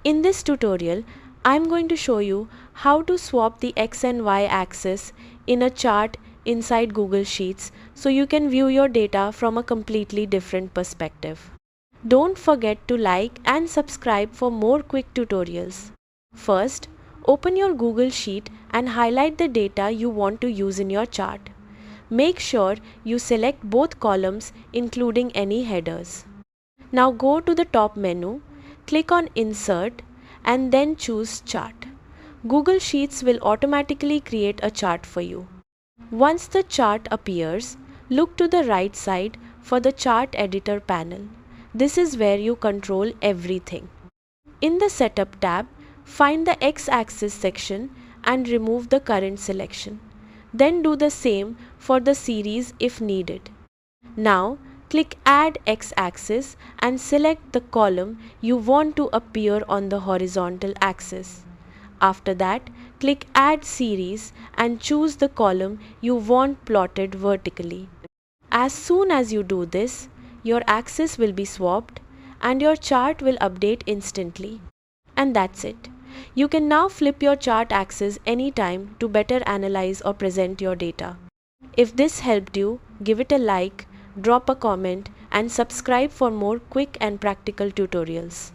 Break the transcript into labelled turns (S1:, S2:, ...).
S1: In this tutorial, I'm going to show you how to swap the X and Y axis in a chart inside Google Sheets so you can view your data from a completely different perspective. Don't forget to like and subscribe for more quick tutorials. First, open your Google Sheet and highlight the data you want to use in your chart. Make sure you select both columns including any headers. Now go to the top menu, click on Insert and then choose Chart. Google Sheets will automatically create a chart for you. Once the chart appears, look to the right side for the Chart Editor panel. This is where you control everything. In the Setup tab, find the X-axis section and remove the current selection. Then do the same for the series if needed. Now, click Add X-axis and select the column you want to appear on the horizontal axis. After that, click Add Series and choose the column you want plotted vertically. As soon as you do this, your axis will be swapped and your chart will update instantly. And that's it. You can now flip your chart axis anytime to better analyze or present your data. If this helped you, give it a like, drop a comment and subscribe for more quick and practical tutorials.